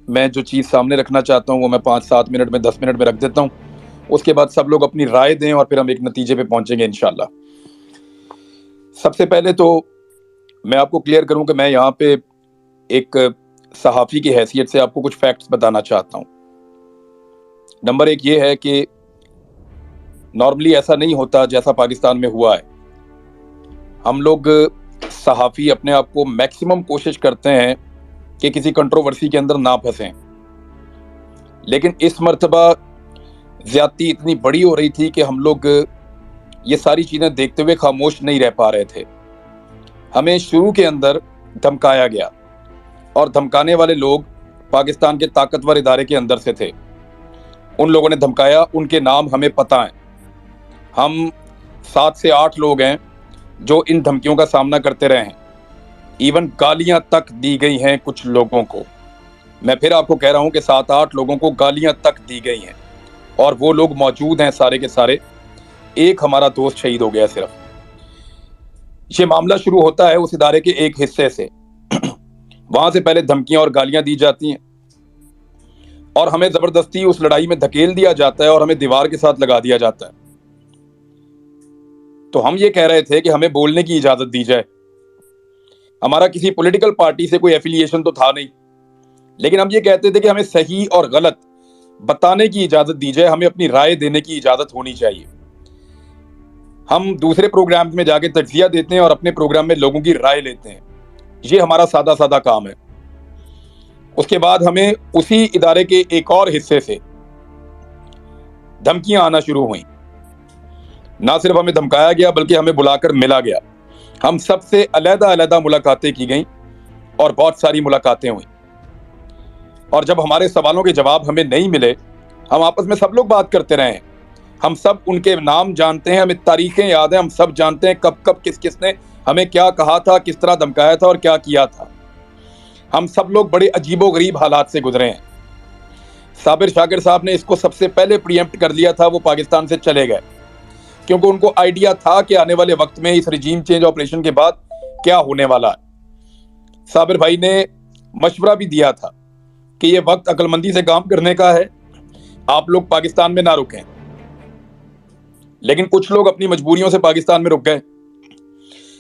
میں جو چیز سامنے رکھنا چاہتا ہوں وہ میں 5-7 منٹ میں 10 منٹ میں رکھ دیتا ہوں. اس کے بعد سب لوگ اپنی رائے دیں اور پھر ہم ایک نتیجے پہ پہنچیں گے انشاءاللہ. سب سے پہلے تو میں آپ کو کلیئر کروں کہ میں یہاں پہ ایک صحافی کی حیثیت سے آپ کو کچھ فیکٹس بتانا چاہتا ہوں. نمبر 1 یہ ہے کہ نارملی ایسا نہیں ہوتا جیسا پاکستان میں ہوا ہے. ہم لوگ صحافی اپنے آپ کو میکسیمم کوشش کرتے ہیں کہ کسی کنٹروورسی کے اندر نہ پھنسیں، لیکن اس مرتبہ زیادتی اتنی بڑی ہو رہی تھی کہ ہم لوگ یہ ساری چیزیں دیکھتے ہوئے خاموش نہیں رہ پا رہے تھے. ہمیں شروع کے اندر دھمکایا گیا اور دھمکانے والے لوگ پاکستان کے طاقتور ادارے کے اندر سے تھے. ان لوگوں نے دھمکایا، ان کے نام ہمیں پتہ ہیں. ہم 7 سے 8 لوگ ہیں جو ان دھمکیوں کا سامنا کرتے رہے ہیں. ایون گالیاں تک دی گئی ہیں کچھ لوگوں کو. میں پھر آپ کو کہہ رہا ہوں کہ 7-8 لوگوں کو گالیاں تک دی گئی ہیں اور وہ لوگ موجود ہیں سارے کے سارے. ایک ہمارا دوست شہید ہو گیا صرف. یہ معاملہ شروع ہوتا ہے اس ادارے کے ایک حصے سے. وہاں سے پہلے دھمکیاں اور گالیاں دی جاتی ہیں اور ہمیں زبردستی اس لڑائی میں دھکیل دیا جاتا ہے اور ہمیں دیوار کے ساتھ لگا دیا جاتا ہے. تو ہم یہ کہہ رہے تھے کہ ہمیں بولنے کی اجازت دی جائے. ہمارا کسی پولیٹیکل پارٹی سے کوئی ایفیلیشن تو تھا نہیں، لیکن ہم یہ کہتے تھے کہ ہمیں صحیح اور غلط بتانے کی اجازت دی جائے، ہمیں اپنی رائے دینے کی اجازت ہونی چاہیے. ہم دوسرے پروگرام میں جا کے تجزیہ دیتے ہیں اور اپنے پروگرام میں لوگوں کی رائے لیتے ہیں. یہ ہمارا سادہ سادہ کام ہے. اس کے بعد ہمیں اسی ادارے کے ایک اور حصے سے دھمکیاں آنا شروع ہوئیں. نہ صرف ہمیں دھمکایا گیا بلکہ ہمیں بلا کر ملا گیا. ہم سب سے علیحدہ علیحدہ ملاقاتیں کی گئیں اور بہت ساری ملاقاتیں ہوئیں. اور جب ہمارے سوالوں کے جواب ہمیں نہیں ملے، ہم آپس میں سب لوگ بات کرتے رہے ہیں. ہم سب ان کے نام جانتے ہیں، ہمیں تاریخیں یاد ہیں، ہم سب جانتے ہیں کب کب کس کس نے ہمیں کیا کہا تھا، کس طرح دھمکایا تھا اور کیا کیا تھا. ہم سب لوگ بڑے عجیب و غریب حالات سے گزرے ہیں. صابر شاکر صاحب نے اس کو سب سے پہلے پریمپٹ کر لیا تھا. وہ پاکستان سے چلے گئے کیونکہ ان کو آئیڈیا تھا کہ آنے والے وقت میں اس رجیم چینج آپریشن کے بعد کیا ہونے والا ہے. صابر بھائی نے مشورہ بھی دیا تھا کہ یہ وقت عقل مندی سے کام کرنے کا ہے، آپ لوگ پاکستان میں نہ رکیں. لیکن کچھ لوگ اپنی مجبوریوں سے پاکستان میں رک گئے.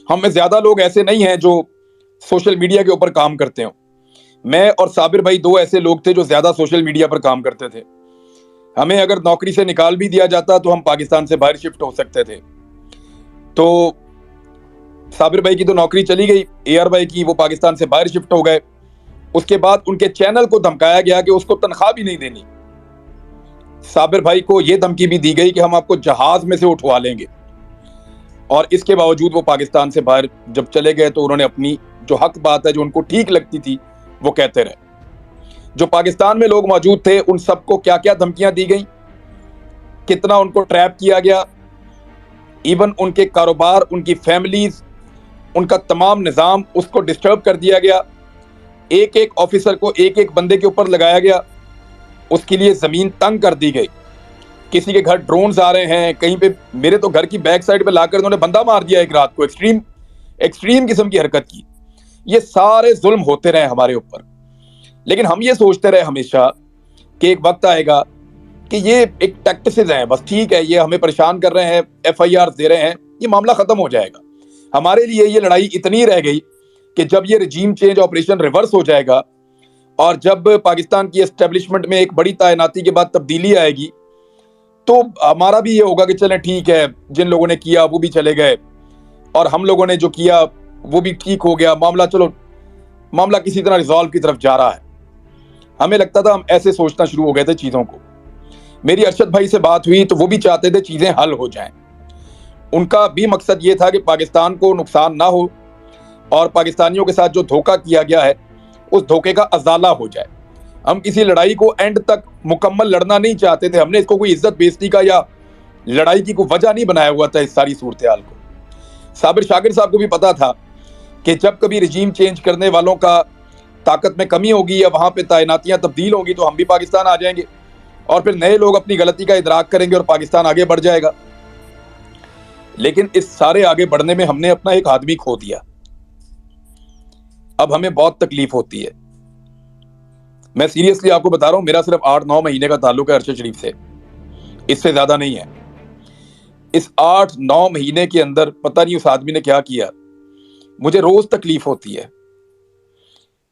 ہم میں زیادہ لوگ ایسے نہیں ہیں جو سوشل میڈیا کے اوپر کام کرتے ہوں. میں اور صابر بھائی 2 ایسے لوگ تھے جو زیادہ سوشل میڈیا پر کام کرتے تھے. ہمیں اگر نوکری سے نکال بھی دیا جاتا تو ہم پاکستان سے باہر شفٹ ہو سکتے تھے. تو صابر بھائی کی تو نوکری چلی گئی، اے آر بھائی کی وہ پاکستان سے باہر شفٹ ہو گئے. اس کے بعد ان کے چینل کو دھمکایا گیا کہ اس کو تنخواہ بھی نہیں دینی. صابر بھائی کو یہ دھمکی بھی دی گئی کہ ہم آپ کو جہاز میں سے اٹھوا لیں گے. اور اس کے باوجود وہ پاکستان سے باہر جب چلے گئے تو انہوں نے اپنی جو حق بات ہے، جو ان کو ٹھیک لگتی تھی، وہ کہتے رہے. جو پاکستان میں لوگ موجود تھے ان سب کو کیا کیا دھمکیاں دی گئیں، کتنا ان کو ٹریپ کیا گیا. ایون ان کے کاروبار، ان کی فیملیز، ان کا تمام نظام اس کو ڈسٹرب کر دیا گیا. ایک ایک آفیسر کو ایک ایک بندے کے اوپر لگایا گیا. اس کے لیے زمین تنگ کر دی گئی. کسی کے گھر ڈرونز آ رہے ہیں، کہیں پہ میرے تو گھر کی بیک سائڈ پہ لا کر انہوں نے بندہ مار دیا ایک رات کو. ایکسٹریم قسم کی حرکت کی. یہ سارے ظلم ہوتے رہے ہمارے اوپر. لیکن ہم یہ سوچتے رہے ہمیشہ کہ ایک وقت آئے گا کہ یہ ایک ٹیکٹسز ہیں، بس ٹھیک ہے، یہ ہمیں پریشان کر رہے ہیں، ایف آئی آر دے رہے ہیں، یہ معاملہ ختم ہو جائے گا. ہمارے لیے یہ لڑائی اتنی رہ گئی کہ جب یہ رجیم چینج آپریشن ریورس ہو جائے گا اور جب پاکستان کی اسٹیبلشمنٹ میں ایک بڑی تعیناتی کے بعد تبدیلی آئے گی تو ہمارا بھی یہ ہوگا کہ چلیں ٹھیک ہے، جن لوگوں نے کیا وہ بھی چلے گئے اور ہم لوگوں نے جو کیا وہ بھی ٹھیک ہو گیا. معاملہ کسی طرح ریزالو کی طرف جا رہا ہے. ہمیں لگتا تھا، ہم ایسے سوچنا شروع ہو گئے تھے چیزوں کو. میری ارشد بھائی سے بات ہوئی تو وہ بھی چاہتے تھے چیزیں حل ہو جائیں. ان کا بھی مقصد یہ تھا کہ پاکستان کو نقصان نہ ہو اور پاکستانیوں کے ساتھ جو دھوکہ کیا گیا ہے اس دھوکے کا ازالہ ہو جائے. ہم کسی لڑائی کو اینڈ تک مکمل لڑنا نہیں چاہتے تھے. ہم نے اس کو کوئی عزت بیزتی کا یا لڑائی کی کوئی وجہ نہیں بنایا ہوا تھا اس ساری صورتحال کو. صابر شاکر صاحب کو بھی پتا تھا کہ جب کبھی رجیم چینج کرنے والوں کا طاقت میں کمی ہوگی یا وہاں پہ تعیناتیاں تبدیل ہوں گی تو ہم بھی پاکستان آ جائیں گے اور پھر نئے لوگ اپنی غلطی کا ادراک کریں گے اور پاکستان آگے بڑھ جائے گا. لیکن اس سارے آگے بڑھنے میں ہم نے اپنا ایک آدمی کھو دیا. اب ہمیں بہت تکلیف ہوتی ہے. میں سیریسلی آپ کو بتا رہا ہوں، میرا صرف 8-9 مہینے کا تعلق ہے ارشد شریف سے، اس سے زیادہ نہیں ہے۔ اس 8-9 مہینے کے اندر پتہ نہیں اس آدمی نے کیا کیا، مجھے روز تکلیف ہوتی ہے۔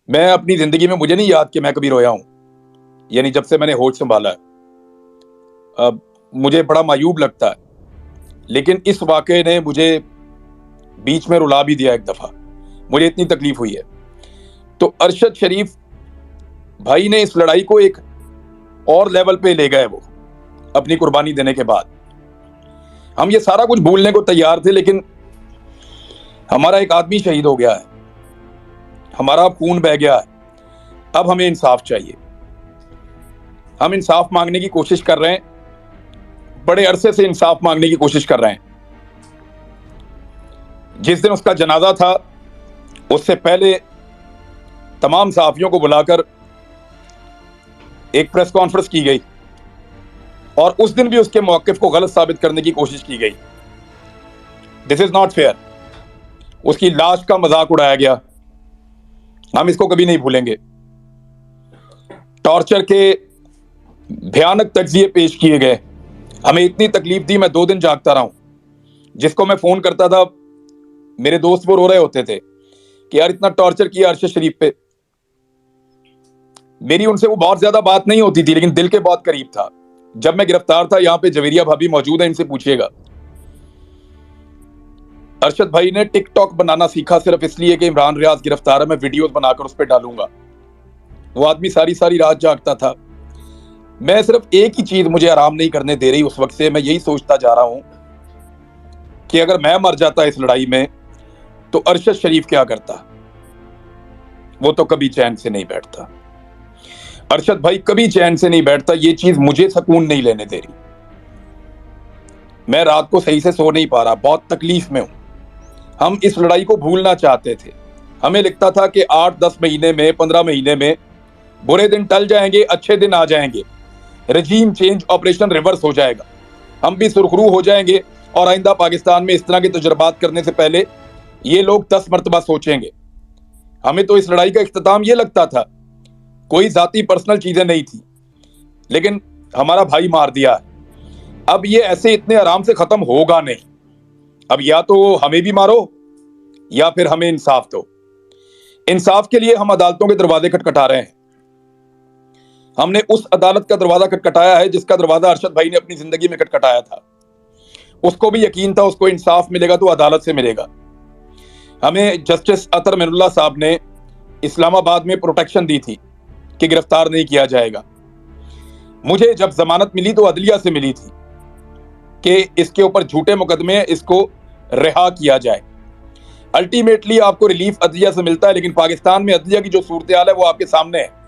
میں اپنی زندگی میں مجھے نہیں یاد کہ میں کبھی رویا ہوں، یعنی جب سے میں نے ہوش سنبھالا ہے۔ اب مجھے بڑا معیوب لگتا ہے، لیکن اس واقعے نے مجھے بیچ میں رلا بھی دیا ایک دفعہ، مجھے اتنی تکلیف ہوئی ہے۔ تو ارشد شریف بھائی نے اس لڑائی کو ایک اور لیول پہ لے گئے، وہ اپنی قربانی دینے کے بعد۔ ہم یہ سارا کچھ بھولنے کو تیار تھے، لیکن ہمارا ایک آدمی شہید ہو گیا ہے، ہمارا خون بہہ گیا ہے، اب ہمیں انصاف چاہیے۔ ہم انصاف مانگنے کی کوشش کر رہے ہیں، بڑے عرصے سے انصاف مانگنے کی کوشش کر رہے ہیں۔ جس دن اس کا جنازہ تھا، اس سے پہلے تمام صحافیوں کو بلا کر ایک پریس کانفرنس کی گئی، اور اس دن بھی اس کے موقف کو غلط ثابت کرنے کی کوشش کی گئی۔ دس از ناٹ فیئر۔ اس کی لاش کا مذاق اڑایا گیا، ہم اس کو کبھی نہیں بھولیں گے۔ ٹارچر کے بھیانک تجزیے پیش کیے گئے، ہمیں اتنی تکلیف دی، میں 2 دن جاگتا رہا ہوں۔ جس کو میں فون کرتا تھا، میرے دوست وہ رو رہے ہوتے تھے کہ یار اتنا ٹارچر کیا ارشد شریف پہ۔ میری ان سے وہ بہت زیادہ بات نہیں ہوتی تھی، لیکن دل کے بہت قریب تھا۔ جب میں گرفتار تھا، یہاں پہ جویریہ بھابی موجود ہیں، ان سے پوچھئے گا، ارشد بھائی نے ٹک ٹاک بنانا سیکھا صرف اس لیے کہ عمران ریاض گرفتار ہے، میں ویڈیوز بنا کر اس پہ ڈالوں گا۔ وہ آدمی ساری ساری رات جاگتا تھا۔ میں صرف ایک ہی چیز مجھے آرام نہیں کرنے دے رہی اس وقت سے، میں یہی سوچتا جا رہا ہوں کہ اگر میں مر جاتا اس لڑائی میں تو ارشد شریف کیا کرتا؟ وہ تو کبھی چین سے نہیں بیٹھتا، ارشد بھائی کبھی چین سے نہیں بیٹھتا۔ یہ چیز مجھے سکون نہیں لینے دے رہی، میں رات کو صحیح سے سو نہیں پا رہا، بہت تکلیف میں ہوں۔ ہم اس لڑائی کو بھولنا چاہتے تھے، ہمیں لگتا تھا کہ 8-10 مہینے میں، 15 مہینے میں برے دن ٹل جائیں گے، اچھے دن آ جائیں گے، رجیم چینج آپریشن ریورس ہو جائے گا، ہم بھی سرخرو ہو جائیں گے، اور آئندہ پاکستان میں اس طرح کے تجربات کرنے سے پہلے یہ لوگ 10 مرتبہ سوچیں گے۔ ہمیں تو اس لڑائی کا اختتام یہ لگتا تھا، کوئی ذاتی پرسنل چیزیں نہیں تھی، لیکن ہمارا بھائی مار دیا۔ اب یہ ایسے اتنے آرام سے ختم ہوگا نہیں، اب یا تو ہمیں بھی مارو یا پھر ہمیں انصاف دو۔ انصاف کے لیے ہم عدالتوں کے دروازے کھٹکھٹا رہے ہیں۔ ہم نے اس عدالت کا دروازہ کھٹکھٹایا ہے جس کا دروازہ ارشد بھائی نے اپنی زندگی میں کھٹکھٹایا تھا۔ اس کو بھی یقین تھا اس کو انصاف ملے گا تو عدالت سے ملے گا۔ ہمیں جسٹس اطہر من اللہ صاحب نے اسلام آباد میں پروٹیکشن دی تھی کہ گرفتار نہیں کیا جائے گا۔ مجھے جب ضمانت ملی تو عدلیہ سے ملی تھی کہ اس کے اوپر جھوٹے مقدمے، اس کو رہا کیا جائے۔ الٹیمیٹلی آپ کو ریلیف عدلیہ سے ملتا ہے، لیکن پاکستان میں عدلیہ کی جو صورتحال ہے وہ آپ کے سامنے ہے۔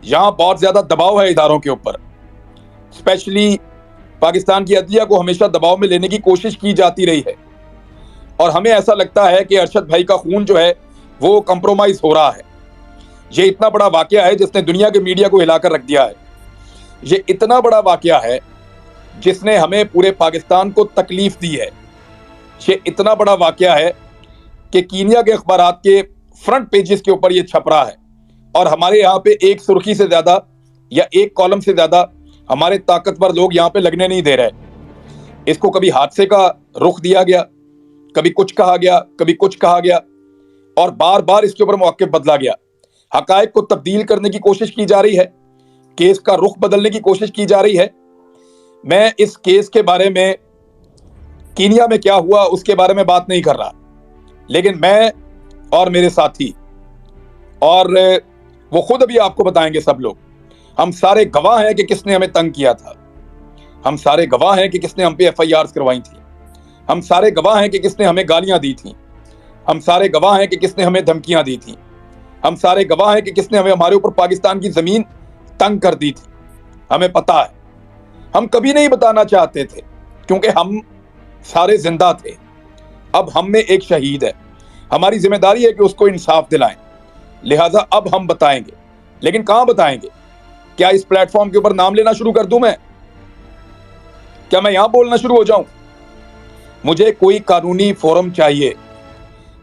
یہاں بہت زیادہ دباؤ ہے اداروں کے اوپر، اسپیشلی پاکستان کی عدلیہ کو ہمیشہ دباؤ میں لینے کی کوشش کی جاتی رہی ہے، اور ہمیں ایسا لگتا ہے کہ ارشد بھائی کا خون جو ہے وہ کمپرومائز ہو رہا ہے۔ یہ اتنا بڑا واقعہ ہے جس نے دنیا کے میڈیا کو ہلا کر رکھ دیا ہے، یہ اتنا بڑا واقعہ ہے جس نے ہمیں پورے پاکستان کو تکلیف دی ہے، یہ اتنا بڑا واقعہ ہے کہ کینیا کے اخبارات کے فرنٹ پیجز کے اوپر یہ چھپ رہا ہے، اور ہمارے یہاں پہ ایک سرخی سے زیادہ یا ایک کالم سے زیادہ ہمارے طاقتور لوگ یہاں پہ لگنے نہیں دے رہے۔ اس کو کبھی حادثے کا رخ دیا گیا، کبھی کچھ کہا گیا، کبھی کچھ کہا گیا، اور بار بار اس کے اوپر موقف بدلا گیا۔ حقائق کو تبدیل کرنے کی کوشش کی جا رہی ہے، کیس کا رخ بدلنے کی کوشش کی جا رہی ہے۔ میں اس کیس کے بارے میں، کینیا میں کیا ہوا اس کے بارے میں بات نہیں کر رہا، لیکن میں اور میرے ساتھی، اور وہ خود ابھی آپ کو بتائیں گے سب لوگ، ہم سارے گواہ ہیں کہ کس نے ہمیں تنگ کیا تھا، ہم سارے گواہ ہیں کہ کس نے ہم پہ FIRs کروائی تھی، ہم سارے گواہ ہیں کہ کس نے ہمیں گالیاں دی تھیں، ہم سارے گواہ ہیں کہ کس نے ہمیں دھمکیاں دی تھیں، ہم سارے گواہ ہیں کہ کس نے ہمارے اوپر پاکستان کی زمین تنگ کر دی تھی۔ ہمیں پتہ ہے، ہم کبھی نہیں بتانا چاہتے تھے کیونکہ ہم سارے زندہ تھے۔ اب ہم میں ایک شہید ہے، ہماری ذمہ داری ہے کہ اس کو انصاف دلائیں، لہٰذا اب ہم بتائیں گے، لیکن کہاں بتائیں گے؟ کیا اس پلیٹ فارم کے اوپر نام لینا شروع کر دوں میں؟ کیا میں یہاں بولنا شروع ہو جاؤں؟ مجھے کوئی قانونی فورم چاہیے،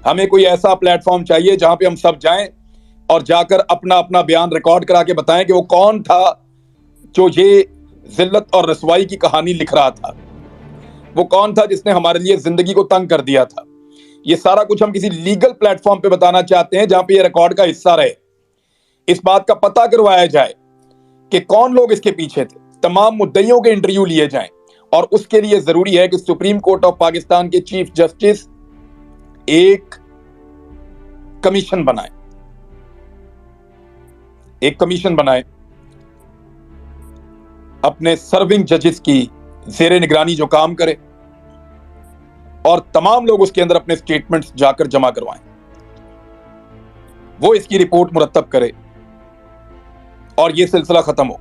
ہمیں کوئی ایسا پلیٹ فارم چاہیے جہاں پہ ہم سب جائیں، اور جا کر اپنا اپنا بیان ریکارڈ کرا کے بتائیں کہ وہ کون تھا جو یہ ذلت اور رسوائی کی کہانی لکھ رہا تھا، وہ کون تھا جس نے ہمارے لیے زندگی کو تنگ کر دیا تھا۔ یہ سارا کچھ ہم کسی لیگل پلیٹ فارم پہ بتانا چاہتے ہیں جہاں پہ یہ ریکارڈ کا حصہ رہے، اس بات کا پتہ کروایا جائے کہ کون لوگ اس کے پیچھے تھے، تمام مدعیوں کے انٹرویو لیے جائیں، اور اس کے لیے ضروری ہے کہ سپریم کورٹ آف پاکستان کے چیف جسٹس ایک کمیشن بنائے، ایک کمیشن بنائے اپنے سرونگ ججز کی زیر نگرانی جو کام کرے، اور تمام لوگ اس کے اندر اپنے سٹیٹمنٹس جا کر جمع کروائیں، وہ اس کی رپورٹ مرتب کرے اور یہ سلسلہ ختم ہو۔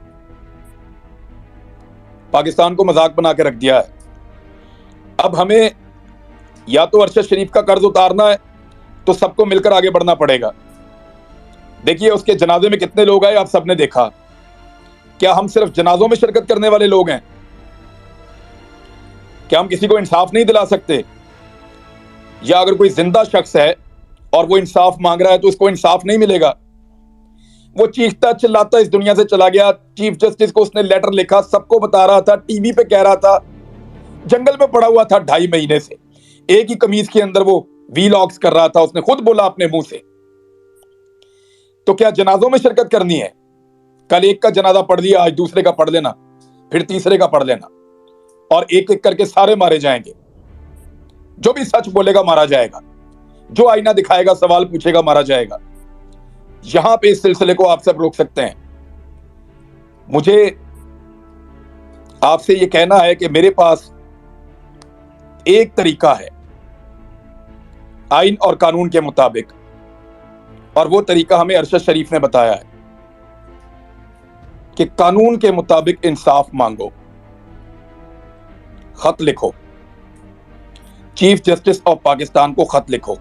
پاکستان کو مذاق بنا کے رکھ دیا ہے۔ اب ہمیں یا تو ارشد شریف کا قرض اتارنا ہے تو سب کو مل کر آگے بڑھنا پڑے گا۔ دیکھیے اس کے جنازے میں کتنے لوگ آئے آپ سب نے دیکھا، کیا ہم صرف جنازوں میں شرکت کرنے والے لوگ ہیں؟ کیا ہم کسی کو انصاف نہیں دلا سکتے؟ یا اگر کوئی زندہ شخص ہے اور وہ انصاف مانگ رہا ہے تو اس کو انصاف نہیں ملے گا؟ وہ چیختا چلاتا اس دنیا سے چلا گیا، چیف جسٹس کو اس نے لیٹر لکھا، سب کو بتا رہا تھا، ٹی وی پہ کہہ رہا تھا، جنگل میں پڑا ہوا تھا 2.5 مہینے سے، ایک ہی قمیض کے اندر وہ ویلاگز کر رہا تھا، اس نے خود بولا اپنے منہ سے۔ تو کیا جنازوں میں شرکت کرنی ہے؟ کل ایک کا جنازہ پڑھ لیا، آج دوسرے کا پڑھ لینا، پھر تیسرے کا پڑھ لینا، اور ایک ایک کر کے سارے مارے جائیں گے۔ جو بھی سچ بولے گا مارا جائے گا، جو آئینہ دکھائے گا، سوال پوچھے گا، مارا جائے گا۔ یہاں پہ اس سلسلے کو آپ سب روک سکتے ہیں۔ مجھے آپ سے یہ کہنا ہے کہ میرے پاس ایک طریقہ ہے آئین اور قانون کے مطابق، اور وہ طریقہ ہمیں ارشد شریف نے بتایا ہے کہ قانون کے مطابق انصاف مانگو، خط لکھو، چیف جسٹس آف پاکستان کو خط لکھو۔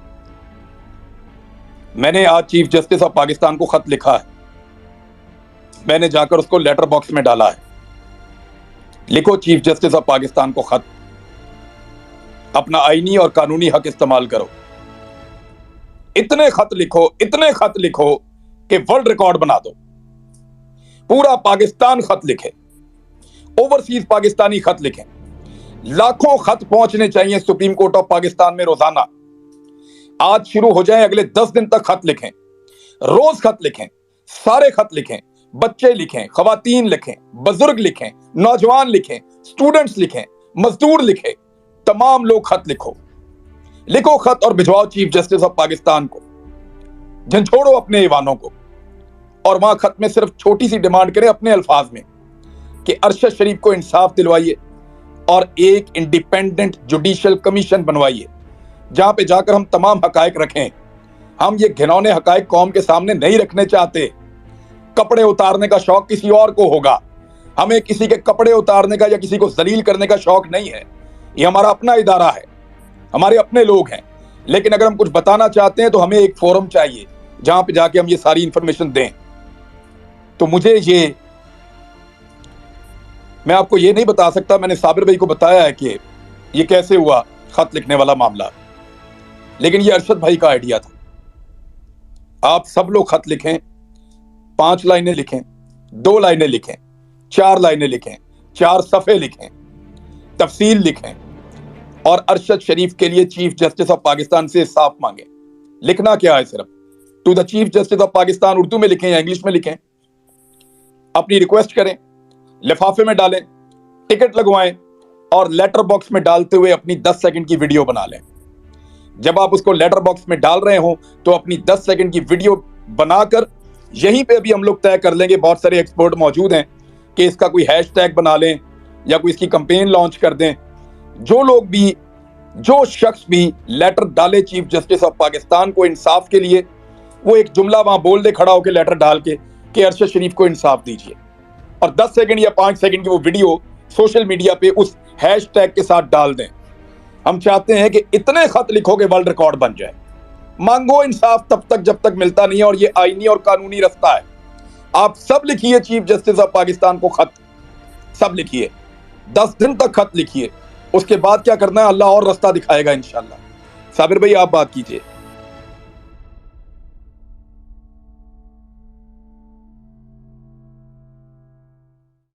میں نے آج چیف جسٹس آف پاکستان کو خط لکھا ہے، میں نے جا کر اس کو لیٹر باکس میں ڈالا ہے۔ لکھو چیف جسٹس آف پاکستان کو خط، اپنا آئینی اور قانونی حق استعمال کرو۔ اتنے خط لکھو، اتنے خط لکھو کہ ورلڈ ریکارڈ بنا دو، پورا پاکستان خط لکھے، اوورسیز پاکستانی خط لکھیں، لاکھوں خط پہنچنے چاہیے سپریم کورٹ آف پاکستان میں روزانہ۔ آج شروع ہو جائیں، اگلے 10 دن تک خط لکھیں، روز خط لکھیں، سارے خط لکھیں، بچے لکھیں، خواتین لکھیں، بزرگ لکھیں، نوجوان لکھیں، سٹوڈنٹس لکھیں، مزدور لکھیں، تمام لوگ خط لکھو، لکھو خط اور بھجواؤ چیف جسٹس آف پاکستان کو، جھنجھوڑو اپنے ایوانوں کو، اور وہاں خط میں صرف چھوٹی سی ڈیمانڈ کریں اپنے الفاظ میں کہ ارشد شریف کو انصاف دلوائیے اور ایک انڈیپینڈنٹ جوڈیشل کمیشن بنوائیے جہاں پہ جا کر ہم تمام حقائق رکھیں۔ ہم یہ گھنونے حقائق قوم کے سامنے نہیں رکھنے چاہتے۔ کپڑے اتارنے کا شوق کسی اور کو ہوگا، ہمیں کسی کے کپڑے اتارنے کا یا کسی کو ذلیل کرنے کا شوق نہیں ہے۔ یہ ہمارا اپنا ادارہ ہے، ہمارے اپنے لوگ ہیں، لیکن اگر ہم کچھ بتانا چاہتے ہیں تو ہمیں ایک فورم چاہیے جہاں پہ جا کے ہم یہ ساری انفارمیشن دیں۔ تو میں آپ کو یہ نہیں بتا سکتا، میں نے صابر بھائی کو بتایا ہے کہ یہ کیسے ہوا خط لکھنے والا معاملہ، لیکن یہ ارشد بھائی کا آئیڈیا تھا۔ آپ سب لوگ خط لکھیں، 5 لائنیں لکھیں، 2 لائنیں لکھیں، 4 لائنیں لکھیں، 4 صفحے لکھیں، تفصیل لکھیں، اور ارشد شریف کے لیے چیف جسٹس آف پاکستان سے انصاف مانگیں۔ لکھنا کیا ہے؟ صرف to the chief justice of Pakistan Urdu میں لکھیں یا انگلش میں لکھیں، اپنی ریکویسٹ کریں، لفافے میں ڈالیں، ٹکٹ لگوائیں، اور لیٹر باکس میں ڈالتے ہوئے اپنی 10 سیکنڈ کی ویڈیو بنا لیں۔ جب آپ اس کو لیٹر باکس میں ڈال رہے ہوں تو اپنی 10 سیکنڈ کی ویڈیو بنا کر یہیں پہ بھی ہم لوگ طے کر لیں گے، بہت سارے ایکسپرٹ موجود ہیں، کہ اس کا کوئی ہیش ٹیگ بنا لیں یا کوئی اس کی کمپین لانچ کر دیں۔ جو شخص بھی لیٹر ڈالے چیف جسٹس آف پاکستان کو انصاف کے لیے، وہ ایک جملہ وہاں بول دے کھڑا ہو کے لیٹر ڈال کے کہ ارشد شریف کو انصاف دیجیے، اور 10 سیکنڈ یا 5 سیکنڈ کی وہ ویڈیو سوشل میڈیا پہ اس ہیش ٹیگ کے ساتھ ڈال دیں۔ ہم چاہتے ہیں کہ اتنے خط لکھو کہ ورلڈ ریکارڈ بن جائے۔ مانگو انصاف تب تک جب تک ملتا نہیں ہے، اور یہ آئینی اور قانونی رستہ ہے۔ آپ سب لکھیے چیف جسٹس آف پاکستان کو خط، سب لکھیے، 10 دن تک خط لکھیے، اس کے بعد کیا کرنا ہے اللہ اور رستہ دکھائے گا انشاءاللہ۔ صابر بھائی آپ بات کیجئے۔